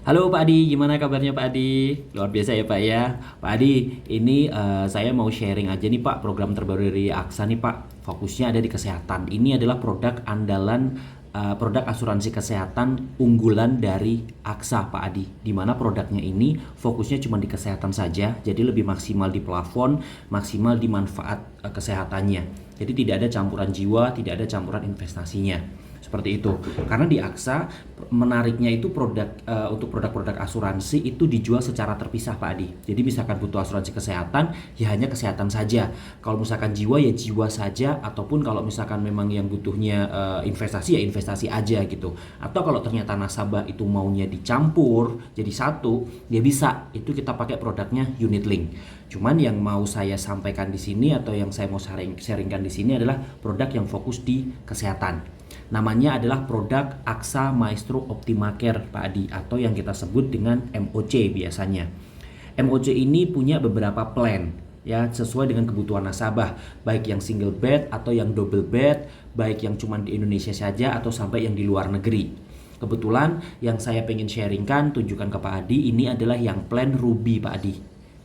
Halo Pak Adi, gimana kabarnya Pak Adi? Luar biasa ya Pak ya. Pak Adi, ini saya mau sharing aja nih Pak program terbaru dari AXA nih Pak. Fokusnya ada di kesehatan. Ini adalah produk andalan, produk asuransi kesehatan unggulan dari AXA Pak Adi. Di mana produknya ini fokusnya cuma di kesehatan saja, jadi lebih maksimal di plafon, maksimal di manfaat kesehatannya. Jadi tidak ada campuran jiwa, tidak ada campuran investasinya. Seperti itu. Karena di AXA menariknya itu untuk produk-produk asuransi itu dijual secara terpisah Pak Adi. Jadi misalkan butuh asuransi kesehatan, ya hanya kesehatan saja. Kalau misalkan jiwa ya jiwa saja, ataupun kalau misalkan memang yang butuhnya investasi ya investasi aja gitu. Atau kalau ternyata nasabah itu maunya dicampur jadi satu, ya bisa. Itu kita pakai produknya unit link. Cuman yang mau saya sampaikan di sini atau yang saya mau sharingkan di sini adalah produk yang fokus di kesehatan. Namanya adalah produk AXA Maestro Optima Care Pak Adi, atau yang kita sebut dengan MOC biasanya. MOC ini punya beberapa plan ya, sesuai dengan kebutuhan nasabah, baik yang single bed atau yang double bed, baik yang cuma di Indonesia saja atau sampai yang di luar negeri. Kebetulan yang saya pengen sharingkan, tunjukkan ke Pak Adi, ini adalah yang plan Ruby Pak Adi.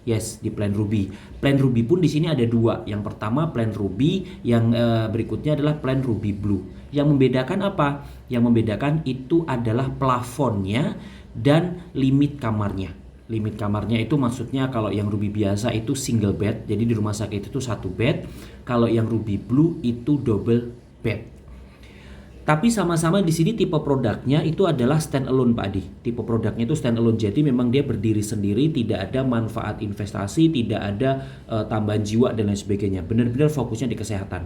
Yes, di plan Ruby. Plan Ruby pun di sini ada dua. Yang pertama plan Ruby, yang berikutnya adalah plan Ruby Blue. Yang membedakan apa? Yang membedakan itu adalah plafonnya dan limit kamarnya. Limit kamarnya itu maksudnya kalau yang Ruby biasa itu single bed, jadi di rumah sakit itu satu bed. Kalau yang Ruby Blue itu double bed. Tapi sama-sama di sini tipe produknya itu adalah stand alone Pak Adi. Tipe produknya itu stand alone, jadi memang dia berdiri sendiri, tidak ada manfaat investasi, tidak ada tambahan jiwa dan lain sebagainya. Benar-benar fokusnya di kesehatan.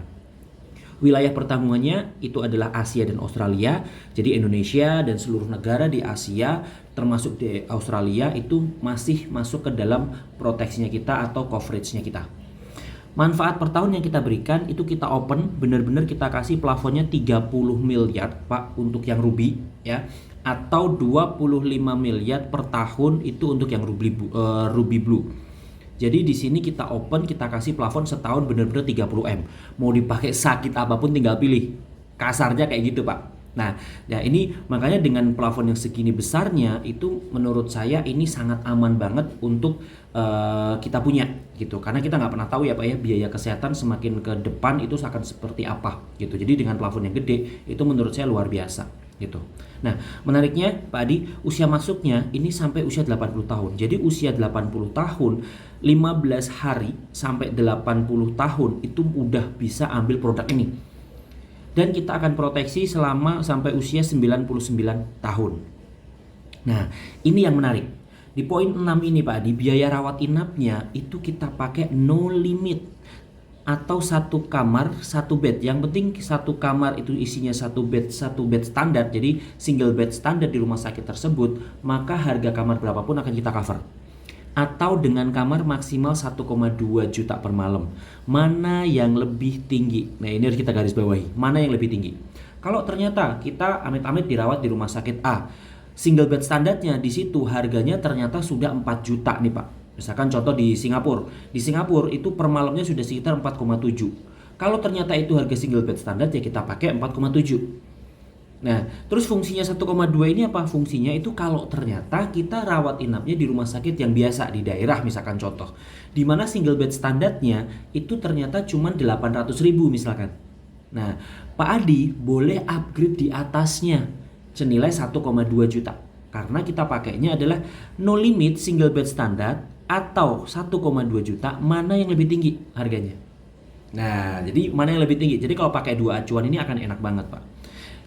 Wilayah pertanggungannya itu adalah Asia dan Australia. Jadi Indonesia dan seluruh negara di Asia termasuk di Australia itu masih masuk ke dalam proteksinya kita atau coveragenya kita. Manfaat per tahun yang kita berikan itu kita open, benar-benar kita kasih plafonnya 30 miliar Pak untuk yang Ruby ya, atau 25 miliar per tahun itu untuk yang Ruby Blue. Jadi di sini kita open, kita kasih plafon setahun benar-benar 30M. Mau dipakai sakit apapun tinggal pilih. Kasarnya kayak gitu, Pak. Nah, ya ini makanya dengan plafon yang segini besarnya itu menurut saya ini sangat aman banget untuk kita punya gitu. Karena kita nggak pernah tahu ya Pak ya, biaya kesehatan semakin ke depan itu akan seperti apa gitu. Jadi dengan plafon yang gede itu menurut saya luar biasa gitu. Nah, menariknya Pak Adi, usia masuknya ini sampai usia 80 tahun. Jadi usia 80 tahun, 15 hari sampai 80 tahun itu udah bisa ambil produk ini. Dan kita akan proteksi selama sampai usia 99 tahun. Nah, ini yang menarik. Di poin 6 ini Pak Adi, biaya rawat inapnya itu kita pakai no limit, atau satu kamar satu bed. Yang penting satu kamar itu isinya satu bed standar, jadi single bed standar di rumah sakit tersebut, maka harga kamar berapapun akan kita cover. Atau dengan kamar maksimal 1,2 juta per malam. Mana yang lebih tinggi? Nah, ini harus kita garis bawahi. Mana yang lebih tinggi? Kalau ternyata kita amit-amit dirawat di rumah sakit A, single bed standarnya di situ harganya ternyata sudah 4 juta nih Pak. Misalkan contoh di Singapura. Di Singapura itu per malamnya sudah sekitar 4,7. Kalau ternyata itu harga single bed standar ya kita pakai 4,7. Nah, terus fungsinya 1,2 ini apa? Fungsinya itu kalau ternyata kita rawat inapnya di rumah sakit yang biasa di daerah misalkan contoh, di mana single bed standarnya itu ternyata cuma 800.000 misalkan. Nah, Pak Adi boleh upgrade di atasnya senilai 1,2 juta. Karena kita pakainya adalah no limit single bed standar atau 1,2 juta, mana yang lebih tinggi harganya. Nah, jadi mana yang lebih tinggi? Jadi kalau pakai dua acuan ini akan enak banget, Pak.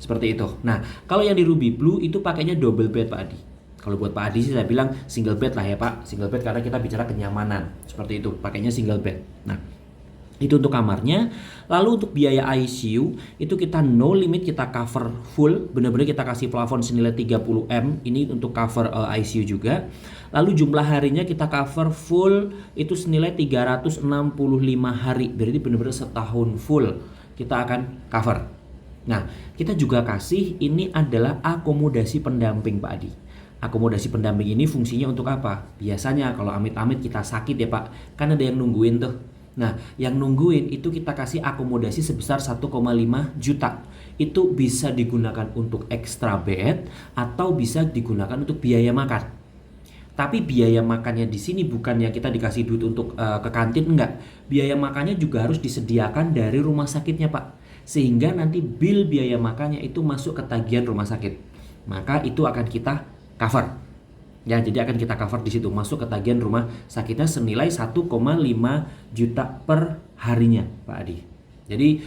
Seperti itu. Nah, kalau yang di Ruby Blue itu pakainya double bed, Pak Adi. Kalau buat Pak Adi sih saya bilang single bed lah ya, Pak. Single bed karena kita bicara kenyamanan. Seperti itu, pakainya single bed. Nah, itu untuk kamarnya. Lalu untuk biaya ICU itu kita no limit, kita cover full, benar-benar kita kasih plafon senilai 30M ini untuk cover ICU juga. Lalu jumlah harinya kita cover full itu senilai 365 hari. Berarti benar-benar setahun full kita akan cover. Nah, kita juga kasih ini adalah akomodasi pendamping Pak Adi. Akomodasi pendamping ini fungsinya untuk apa? Biasanya kalau amit-amit kita sakit ya Pak, kan ada yang nungguin tuh. Nah, yang nungguin itu kita kasih akomodasi sebesar 1,5 juta. Itu bisa digunakan untuk extra bed atau bisa digunakan untuk biaya makan. Tapi biaya makannya di sini bukannya kita dikasih duit untuk ke kantin, enggak. Biaya makannya juga harus disediakan dari rumah sakitnya, Pak. Sehingga nanti bill biaya makannya itu masuk ke tagihan rumah sakit. Maka itu akan kita cover. Ya, jadi akan kita cover di situ, masuk ke tagihan rumah sakitnya senilai 1,5 juta per harinya, Pak Adi. Jadi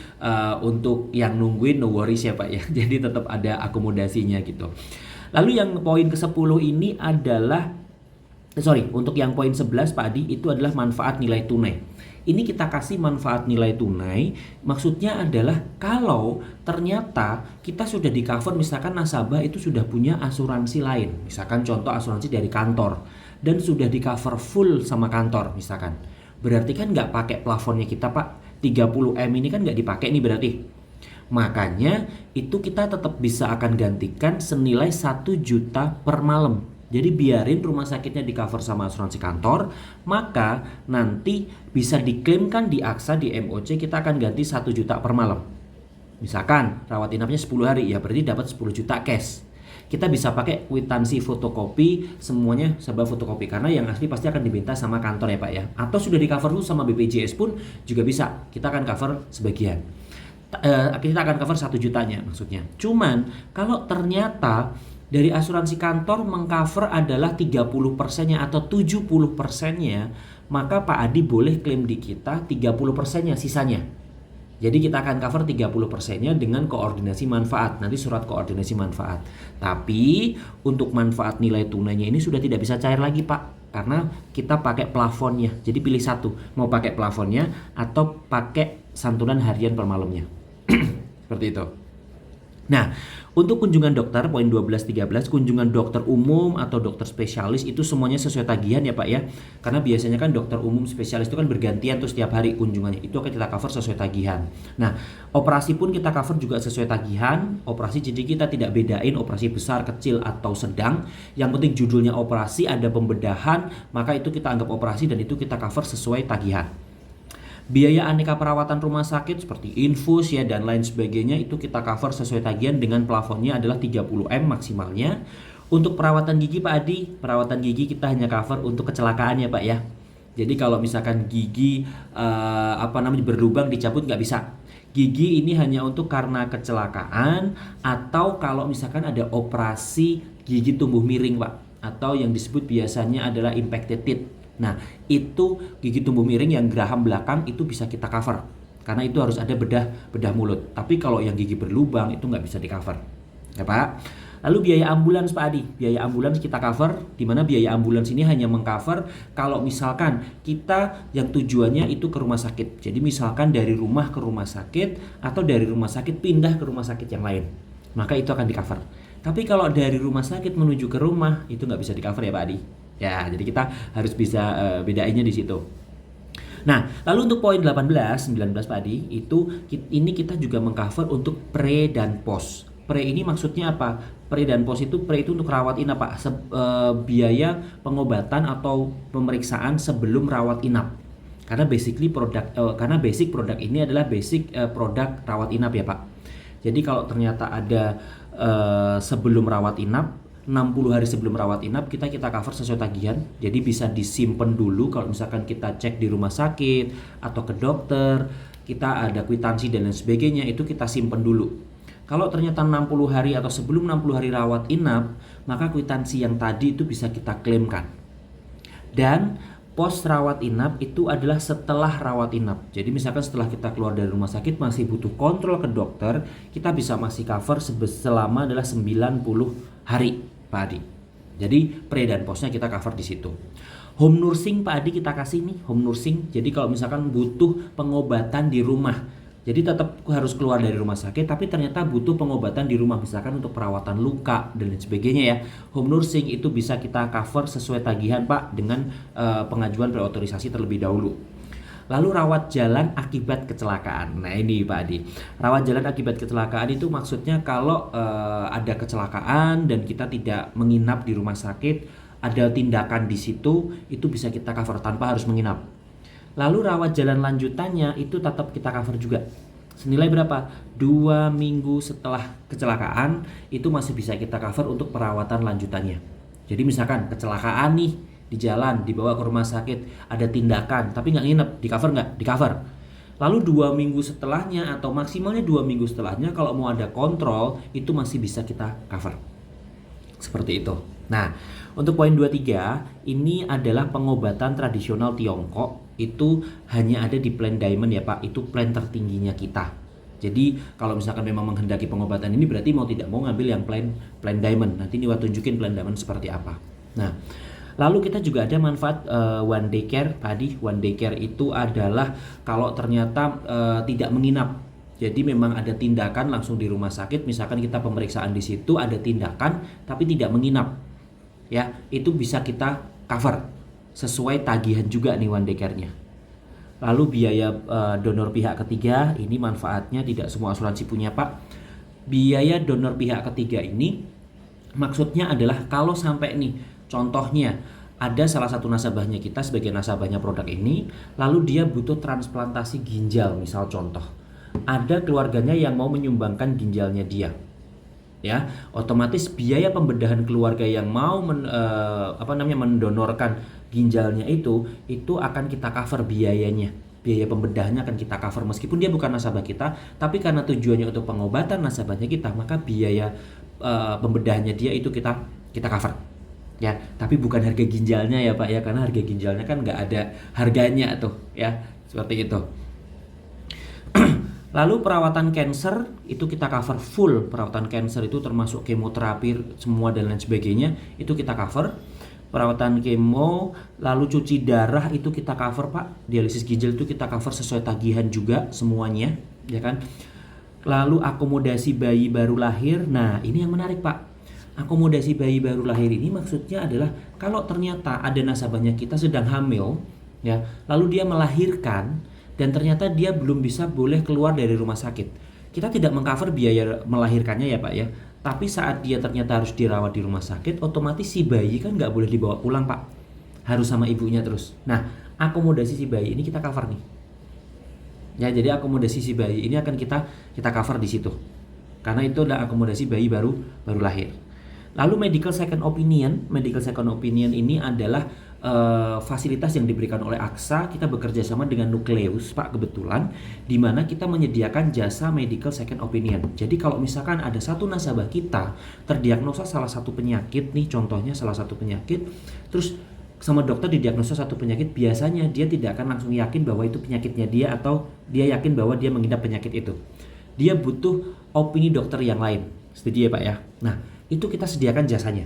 untuk yang nungguin no worries ya, Pak ya. Jadi tetap ada akomodasinya gitu. Lalu yang poin ke-10 ini adalah untuk yang poin 11 Pak Adi itu adalah manfaat nilai tunai. Ini kita kasih manfaat nilai tunai, maksudnya adalah kalau ternyata kita sudah di cover, misalkan nasabah itu sudah punya asuransi lain, misalkan contoh asuransi dari kantor, dan sudah di cover full sama kantor misalkan. Berarti kan nggak pakai plafonnya kita Pak, 30M ini kan nggak dipakai nih berarti. Makanya itu kita tetap bisa akan gantikan senilai 1 juta per malam. Jadi biarin rumah sakitnya di cover sama asuransi kantor, maka nanti bisa diklaimkan di Aksa di MOC kita akan ganti 1 juta per malam. Misalkan rawat inapnya 10 hari, ya berarti dapat 10 juta cash. Kita bisa pakai kwitansi fotokopi, semuanya serba fotokopi karena yang asli pasti akan diminta sama kantor ya Pak ya. Atau sudah di cover sama BPJS pun juga bisa, kita akan cover sebagian. Kita akan cover 1 jutanya maksudnya. Cuman kalau ternyata dari asuransi kantor mengcover adalah 30%-nya atau 70%-nya, maka Pak Adi boleh klaim di kita 30%-nya sisanya. Jadi kita akan cover 30%-nya dengan koordinasi manfaat, nanti surat koordinasi manfaat. Tapi untuk manfaat nilai tunainya ini sudah tidak bisa cair lagi Pak, karena kita pakai plafonnya. Jadi pilih satu, mau pakai plafonnya atau pakai santunan harian per malamnya. Seperti itu. Nah, untuk kunjungan dokter poin 12-13, kunjungan dokter umum atau dokter spesialis itu semuanya sesuai tagihan ya Pak ya. Karena biasanya kan dokter umum spesialis itu kan bergantian tuh setiap hari kunjungannya. Itu akan kita cover sesuai tagihan. Nah, operasi pun kita cover juga sesuai tagihan. Operasi jadi kita tidak bedain operasi besar, kecil atau sedang. Yang penting judulnya operasi, ada pembedahan, maka itu kita anggap operasi dan itu kita cover sesuai tagihan. Biaya aneka perawatan rumah sakit seperti infus ya dan lain sebagainya itu kita cover sesuai tagihan dengan plafonnya adalah 30M maksimalnya. Untuk perawatan gigi Pak Adi, perawatan gigi kita hanya cover untuk kecelakaan ya Pak ya. Jadi kalau misalkan gigi berlubang dicabut nggak bisa. Gigi ini hanya untuk karena kecelakaan atau kalau misalkan ada operasi gigi tumbuh miring Pak, atau yang disebut biasanya adalah impacted teeth. Nah, itu gigi tumbuh miring yang geraham belakang itu bisa kita cover. Karena itu harus ada bedah mulut. Tapi kalau yang gigi berlubang itu nggak bisa di cover. Ya Pak. Lalu biaya ambulans Pak Adi. Biaya ambulans kita cover. Di mana biaya ambulans ini hanya mengcover kalau misalkan kita yang tujuannya itu ke rumah sakit. Jadi misalkan dari rumah ke rumah sakit atau dari rumah sakit pindah ke rumah sakit yang lain. Maka itu akan di cover. Tapi kalau dari rumah sakit menuju ke rumah itu nggak bisa di cover ya Pak Adi. Ya, jadi kita harus bisa bedainnya di situ. Nah, lalu untuk poin 18, 19 Pak Adi, ini kita juga mengcover untuk pre dan post. Pre ini maksudnya apa? Pre dan post itu, pre itu untuk rawat inap Pak, biaya pengobatan atau pemeriksaan sebelum rawat inap. Karena basic produk ini adalah basic produk rawat inap ya Pak. Jadi kalau ternyata ada sebelum rawat inap, 60 hari sebelum rawat inap kita cover sesuai tagihan. Jadi bisa disimpan dulu kalau misalkan kita cek di rumah sakit atau ke dokter, kita ada kwitansi dan lain sebagainya, itu kita simpan dulu. Kalau ternyata 60 hari atau sebelum 60 hari rawat inap, maka kwitansi yang tadi itu bisa kita klaimkan. Dan post rawat inap itu adalah setelah rawat inap. Jadi misalkan setelah kita keluar dari rumah sakit masih butuh kontrol ke dokter, kita bisa masih cover selama adalah 90 hari Pak Adi. Jadi pre dan postnya kita cover di situ. Home nursing Pak Adi kita kasih nih, home nursing. Jadi kalau misalkan butuh pengobatan di rumah, jadi tetap harus keluar dari rumah sakit, tapi ternyata butuh pengobatan di rumah, misalkan untuk perawatan luka dan lain sebagainya ya. Home nursing itu bisa kita cover sesuai tagihan Pak dengan pengajuan preotorisasi terlebih dahulu. Lalu rawat jalan akibat kecelakaan. Nah ini Pak Adi, rawat jalan akibat kecelakaan itu maksudnya kalau ada kecelakaan dan kita tidak menginap di rumah sakit, ada tindakan di situ, itu bisa kita cover tanpa harus menginap. Lalu rawat jalan lanjutannya itu tetap kita cover juga. Senilai berapa? 2 minggu setelah kecelakaan itu masih bisa kita cover untuk perawatan lanjutannya. Jadi misalkan kecelakaan nih di jalan, dibawa ke rumah sakit, ada tindakan tapi nggak nginep, di cover nggak? Di cover. Lalu 2 minggu setelahnya atau maksimalnya 2 minggu setelahnya kalau mau ada kontrol itu masih bisa kita cover. Seperti itu. Nah, untuk poin 23 ini adalah pengobatan tradisional Tiongkok. Itu hanya ada di plan Diamond ya Pak, itu plan tertingginya kita. Jadi kalau misalkan memang menghendaki pengobatan ini berarti mau tidak mau ngambil yang plan Diamond. Nanti ini tunjukin plan Diamond seperti apa. Nah, lalu kita juga ada manfaat one day care tadi. One day care itu adalah kalau ternyata tidak menginap. Jadi memang ada tindakan langsung di rumah sakit, misalkan kita pemeriksaan di situ ada tindakan tapi tidak menginap. Ya, itu bisa kita cover sesuai tagihan juga nih one day care-nya. Lalu biaya donor pihak ketiga, ini manfaatnya tidak semua asuransi punya Pak. Biaya donor pihak ketiga ini maksudnya adalah kalau sampai nih contohnya ada salah satu nasabahnya kita sebagai nasabahnya produk ini, lalu dia butuh transplantasi ginjal misal contoh. Ada keluarganya yang mau menyumbangkan ginjalnya dia. Ya, otomatis biaya pembedahan keluarga yang mau mendonorkan ginjalnya itu akan kita cover biayanya. Biaya pembedahannya akan kita cover meskipun dia bukan nasabah kita, tapi karena tujuannya untuk pengobatan nasabahnya kita, maka biaya pembedahannya dia itu kita cover. Ya, tapi bukan harga ginjalnya ya Pak ya, karena harga ginjalnya kan nggak ada harganya tuh ya, seperti itu. Lalu perawatan cancer itu kita cover full. Perawatan cancer itu termasuk kemoterapi semua dan lain sebagainya, itu kita cover. Perawatan kemo, lalu cuci darah itu kita cover Pak. Dialisis ginjal itu kita cover sesuai tagihan juga semuanya, ya kan. Lalu akomodasi bayi baru lahir. Nah, ini yang menarik Pak. Akomodasi bayi baru lahir ini maksudnya adalah kalau ternyata ada nasabahnya kita sedang hamil, ya, lalu dia melahirkan dan ternyata dia belum bisa boleh keluar dari rumah sakit. Kita tidak mengcover biaya melahirkannya ya Pak ya. Tapi saat dia ternyata harus dirawat di rumah sakit, otomatis si bayi kan nggak boleh dibawa pulang Pak. Harus sama ibunya terus. Nah, akomodasi si bayi ini kita cover nih. Ya, jadi akomodasi si bayi ini akan kita cover di situ. Karena itu adalah akomodasi bayi baru lahir. Lalu medical second opinion. Medical second opinion ini adalah fasilitas yang diberikan oleh AXA. Kita bekerja sama dengan Nucleus Pak kebetulan, di mana kita menyediakan jasa medical second opinion. Jadi kalau misalkan ada satu nasabah kita terdiagnosa salah satu penyakit nih, contohnya salah satu penyakit, terus sama dokter didiagnosa satu penyakit, biasanya dia tidak akan langsung yakin bahwa itu penyakitnya dia atau dia yakin bahwa dia mengidap penyakit itu. Dia butuh opini dokter yang lain. Setuju ya Pak ya? Nah, itu kita sediakan jasanya.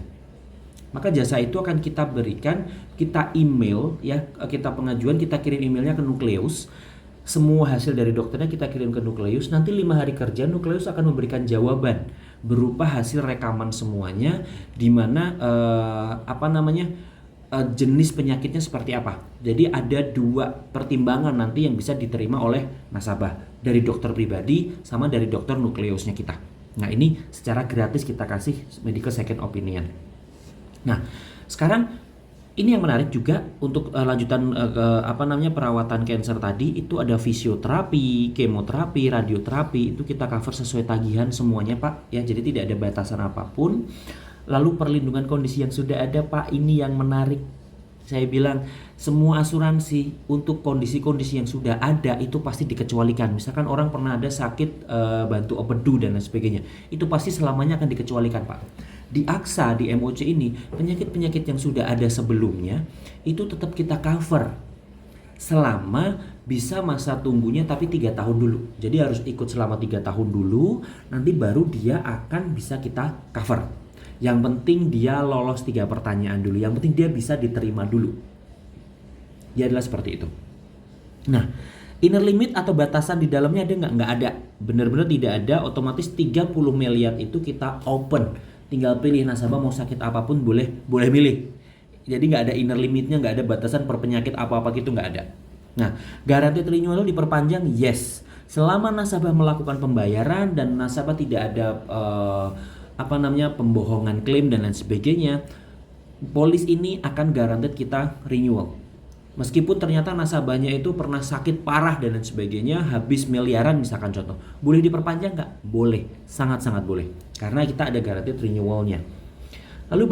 Maka jasa itu akan kita berikan, kita email ya, kita pengajuan, kita kirim emailnya ke Nucleus. Semua hasil dari dokternya kita kirim ke Nucleus. Nanti 5 hari kerja Nucleus akan memberikan jawaban berupa hasil rekaman semuanya, di mana jenis penyakitnya seperti apa. Jadi ada 2 pertimbangan nanti yang bisa diterima oleh nasabah, dari dokter pribadi sama dari dokter Nucleusnya kita. Nah, ini secara gratis kita kasih medical second opinion. Nah, sekarang ini yang menarik juga untuk lanjutan perawatan cancer tadi, itu ada fisioterapi, kemoterapi, radioterapi, itu kita cover sesuai tagihan semuanya Pak ya. Jadi tidak ada batasan apapun. Lalu perlindungan kondisi yang sudah ada Pak, ini yang menarik. Saya bilang semua asuransi untuk kondisi-kondisi yang sudah ada itu pasti dikecualikan. Misalkan orang pernah ada sakit bantu opedu dan lain sebagainya, itu pasti selamanya akan dikecualikan Pak. Di AXA, di MOC ini, penyakit-penyakit yang sudah ada sebelumnya itu tetap kita cover selama bisa masa tunggunya, tapi 3 tahun dulu. Jadi harus ikut selama 3 tahun dulu, nanti baru dia akan bisa kita cover. Yang penting dia lolos 3 pertanyaan dulu, yang penting dia bisa diterima dulu. Dia adalah seperti itu. Nah, inner limit atau batasan di dalamnya ada nggak? Nggak ada, benar-benar tidak ada. Otomatis 30 miliar itu kita open. Tinggal pilih nasabah mau sakit apapun boleh milih. Jadi nggak ada inner limitnya, nggak ada batasan per penyakit apa-apa gitu, nggak ada. Nah, guaranteed renewal diperpanjang, yes. Selama nasabah melakukan pembayaran dan nasabah tidak ada pembohongan klaim dan lain sebagainya, polis ini akan guaranteed kita renewal. Meskipun ternyata nasabahnya itu pernah sakit parah dan lain sebagainya, habis miliaran misalkan contoh. Boleh diperpanjang nggak? Boleh, sangat-sangat boleh. Karena kita ada guaranteed renewalnya. Lalu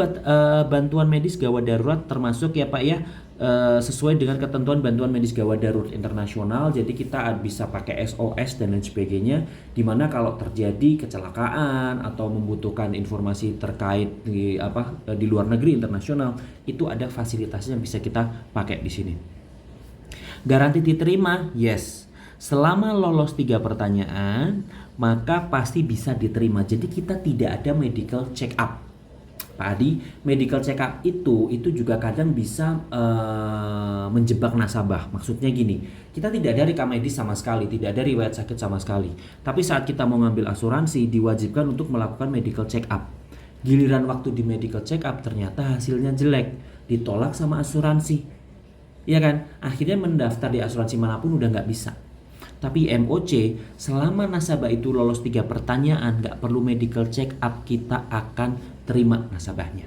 bantuan medis gawat darurat termasuk ya Pak ya, sesuai dengan ketentuan bantuan medis gawat darurat internasional. Jadi kita bisa pakai SOS dan lain sebagainya, dimana kalau terjadi kecelakaan atau membutuhkan informasi terkait di luar negeri internasional, itu ada fasilitasnya yang bisa kita pakai di sini. Garansi diterima, yes. Selama lolos 3 pertanyaan, maka pasti bisa diterima. Jadi kita tidak ada medical check up. Pak Adi, medical check up itu juga kadang bisa menjebak nasabah. Maksudnya gini, kita tidak ada rekam medis sama sekali, tidak ada riwayat sakit sama sekali. Tapi saat kita mau ngambil asuransi, diwajibkan untuk melakukan medical check up. Giliran waktu di medical check up ternyata hasilnya jelek, ditolak sama asuransi. Iya kan? Akhirnya mendaftar di asuransi manapun udah nggak bisa. Tapi MOC, selama nasabah itu lolos 3 pertanyaan, nggak perlu medical check up, kita akan terima nasabahnya.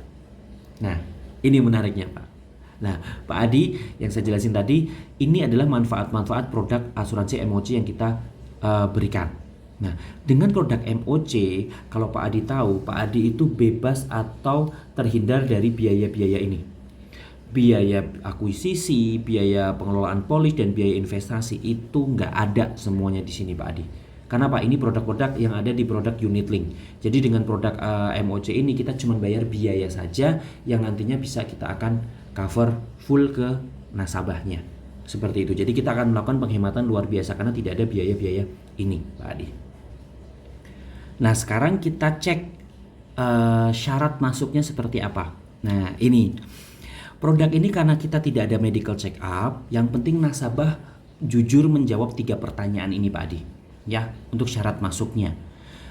Nah, ini menariknya Pak. Nah, Pak Adi, yang saya jelasin tadi, ini adalah manfaat-manfaat produk asuransi MOC yang kita berikan. Nah, dengan produk MOC, kalau Pak Adi tahu, Pak Adi itu bebas atau terhindar dari biaya-biaya ini. Biaya akuisisi, biaya pengelolaan polis, dan biaya investasi itu nggak ada semuanya di sini Pak Adi. Karena Pak, ini produk-produk yang ada di produk unit link. Jadi dengan produk MOC ini kita cuma bayar biaya saja yang nantinya bisa kita akan cover full ke nasabahnya. Seperti itu. Jadi kita akan melakukan penghematan luar biasa karena tidak ada biaya-biaya ini Pak Adi. Nah sekarang kita cek syarat masuknya seperti apa. Nah ini. Produk ini karena kita tidak ada medical check up, yang penting nasabah jujur menjawab 3 pertanyaan ini Pak Adi. Ya, untuk syarat masuknya.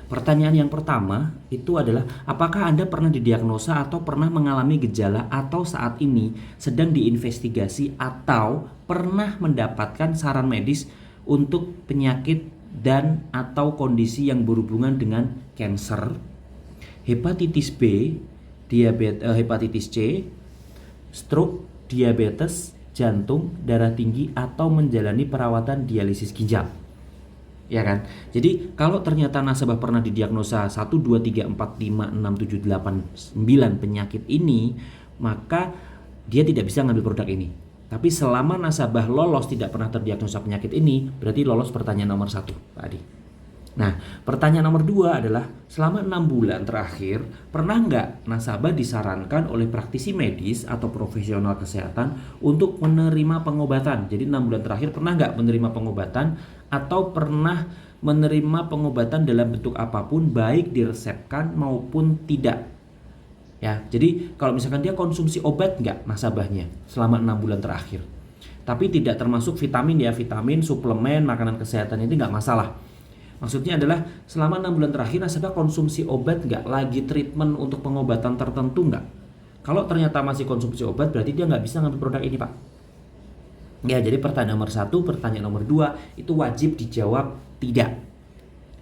Pertanyaan yang pertama itu adalah, apakah Anda pernah didiagnosa atau pernah mengalami gejala atau saat ini sedang diinvestigasi atau pernah mendapatkan saran medis untuk penyakit dan atau kondisi yang berhubungan dengan kanker, hepatitis B, hepatitis C, stroke, diabetes, jantung, darah tinggi, atau menjalani perawatan dialisis ginjal. Ya kan? Jadi kalau ternyata nasabah pernah didiagnosa 1, 2, 3, 4, 5, 6, 7, 8, 9 penyakit ini, maka dia tidak bisa ngambil produk ini. Tapi selama nasabah lolos tidak pernah terdiagnosa penyakit ini, berarti lolos pertanyaan nomor 1 Pak Adi. Nah, pertanyaan nomor 2 adalah, selama 6 bulan terakhir, pernah nggak nasabah disarankan oleh praktisi medis atau profesional kesehatan untuk menerima pengobatan? Jadi 6 bulan terakhir pernah nggak menerima pengobatan atau pernah menerima pengobatan dalam bentuk apapun, baik diresepkan maupun tidak. Ya, jadi kalau misalkan dia konsumsi obat nggak nasabahnya selama 6 bulan terakhir. Tapi tidak termasuk vitamin ya, vitamin, suplemen, makanan kesehatan ini nggak masalah. Maksudnya adalah selama 6 bulan terakhir nasabah konsumsi obat nggak, lagi treatment untuk pengobatan tertentu nggak. Kalau ternyata masih konsumsi obat berarti dia nggak bisa ngambil produk ini Pak. Ya, jadi pertanyaan nomor 1, pertanyaan nomor 2 itu wajib dijawab tidak.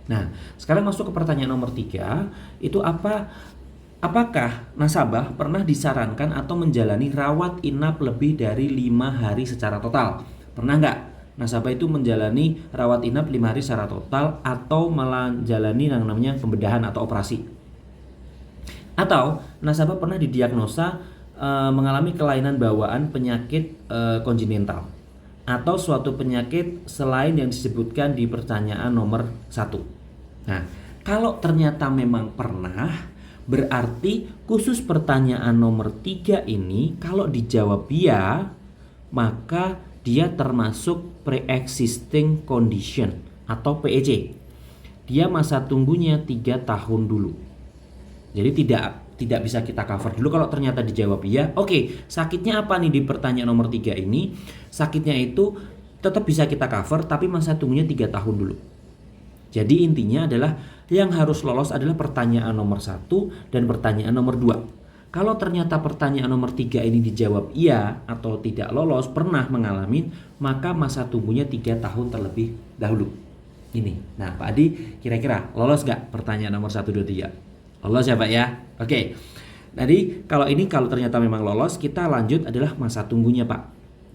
Nah, sekarang masuk ke pertanyaan nomor 3, itu apakah nasabah pernah disarankan atau menjalani rawat inap lebih dari 5 hari secara total? Pernah nggak nasabah itu menjalani rawat inap 5 hari secara total atau menjalani yang namanya pembedahan atau operasi? Atau nasabah pernah didiagnosa mengalami kelainan bawaan penyakit kongenital atau suatu penyakit selain yang disebutkan di pertanyaan nomor 1. Nah, kalau ternyata memang pernah, berarti khusus pertanyaan nomor 3 ini kalau dijawab ya, maka dia termasuk pre-existing condition atau PEC. Dia masa tunggunya 3 tahun dulu. Jadi tidak bisa kita cover dulu kalau ternyata dijawab iya. Oke, sakitnya apa nih di pertanyaan nomor 3 ini? Sakitnya itu tetap bisa kita cover tapi masa tunggunya 3 tahun dulu. Jadi intinya adalah yang harus lolos adalah pertanyaan nomor 1 dan pertanyaan nomor 2. Kalau ternyata pertanyaan nomor 3 ini dijawab iya atau tidak lolos, pernah mengalami, maka masa tunggunya 3 tahun terlebih dahulu. Ini. Nah Pak Adi, kira-kira lolos gak pertanyaan nomor 1, 2, 3? Lolos ya Pak ya? Oke. Jadi kalau ternyata memang lolos, kita lanjut adalah masa tunggunya Pak.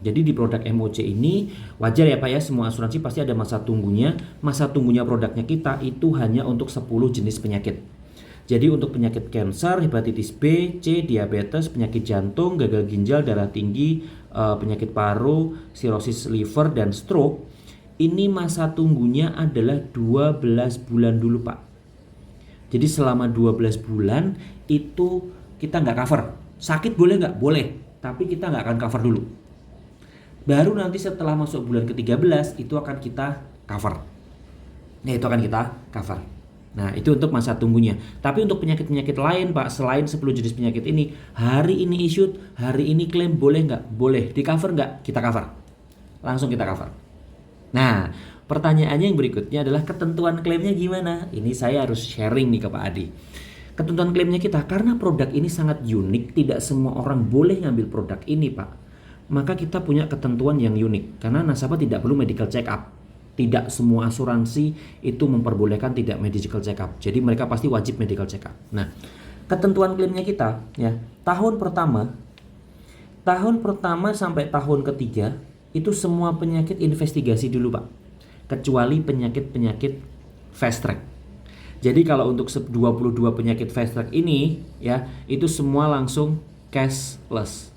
Jadi di produk MOC ini wajar ya Pak ya, semua asuransi pasti ada masa tunggunya. Masa tunggunya produknya kita itu hanya untuk 10 jenis penyakit. Jadi untuk penyakit kanker, hepatitis B, C, diabetes, penyakit jantung, gagal ginjal, darah tinggi, penyakit paru, sirosis liver, dan stroke, ini masa tunggunya adalah 12 bulan dulu Pak. Jadi selama 12 bulan itu kita nggak cover. Sakit boleh nggak? Boleh. Tapi kita nggak akan cover dulu. Baru nanti setelah masuk bulan ke-13 itu akan kita cover. Nah itu akan kita cover. Nah itu untuk masa tunggunya. Tapi untuk penyakit-penyakit lain Pak, selain 10 jenis penyakit ini, hari ini issued, hari ini klaim boleh nggak? Boleh. Di cover nggak? Kita cover. Langsung kita cover. Nah pertanyaannya yang berikutnya adalah ketentuan klaimnya gimana? Ini saya harus sharing nih ke Pak Adi. Ketentuan klaimnya kita, karena produk ini sangat unik, tidak semua orang boleh ngambil produk ini Pak. Maka kita punya ketentuan yang unik. Karena nasabah tidak perlu medical check up. Tidak semua asuransi itu memperbolehkan tidak medical check up. Jadi mereka pasti wajib medical check up. Nah, ketentuan klaimnya kita ya, tahun pertama sampai tahun ketiga itu semua penyakit investigasi dulu Pak. Kecuali penyakit-penyakit fast track. Jadi kalau untuk 22 penyakit fast track ini ya, itu semua langsung cashless.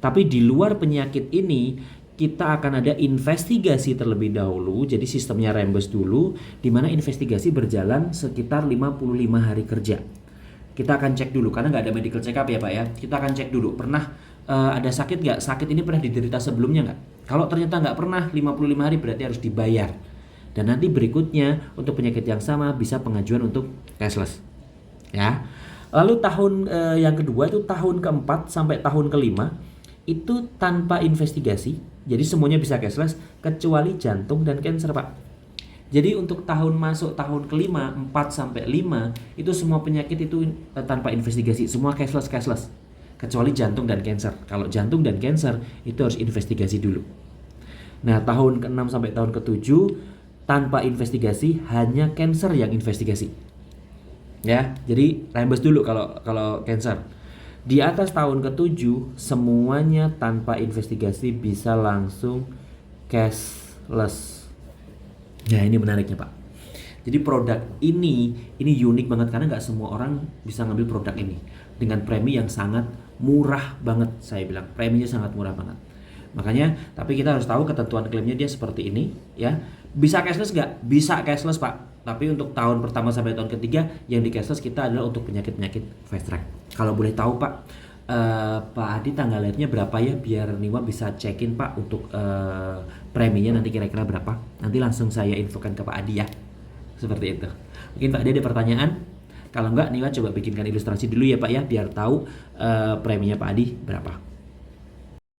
Tapi di luar penyakit ini kita akan ada investigasi terlebih dahulu. Jadi sistemnya reimburse dulu, di mana investigasi berjalan sekitar 55 hari kerja. Kita akan cek dulu karena nggak ada medical check up ya Pak ya. Kita akan cek dulu pernah ada sakit nggak? Sakit ini pernah diderita sebelumnya nggak? Kalau ternyata nggak pernah 55 hari berarti harus dibayar. Dan nanti berikutnya untuk penyakit yang sama bisa pengajuan untuk cashless. Ya. Lalu tahun yang kedua itu tahun keempat sampai tahun kelima itu tanpa investigasi. Jadi semuanya bisa cashless kecuali jantung dan kanker Pak. Jadi untuk masuk tahun kelima 4 sampai 5 itu semua penyakit itu tanpa investigasi, semua cashless kecuali jantung dan kanker. Kalau jantung dan kanker itu harus investigasi dulu. Nah, tahun ke-6 sampai tahun ke-7 tanpa investigasi, hanya kanker yang investigasi. Ya, jadi reimburse dulu kalau kanker. Di atas tahun ke-7 semuanya tanpa investigasi bisa langsung cashless. Ya ini menariknya Pak. Jadi produk ini unik banget karena nggak semua orang bisa ngambil produk ini dengan premi yang sangat murah banget. Saya bilang preminya sangat murah banget. Makanya tapi kita harus tahu ketentuan klaimnya dia seperti ini ya. Bisa cashless nggak? Bisa cashless Pak. Tapi untuk tahun pertama sampai tahun ketiga yang di cashless kita adalah untuk penyakit-penyakit fast track. Kalau boleh tahu Pak, Pak Adi tanggal lahirnya berapa ya biar Niwa bisa cekin Pak untuk preminya nanti kira-kira berapa. Nanti langsung saya infokan ke Pak Adi ya. Seperti itu. Mungkin Pak Adi ada pertanyaan? Kalau enggak Niwa coba bikinkan ilustrasi dulu ya Pak ya biar tahu preminya Pak Adi berapa.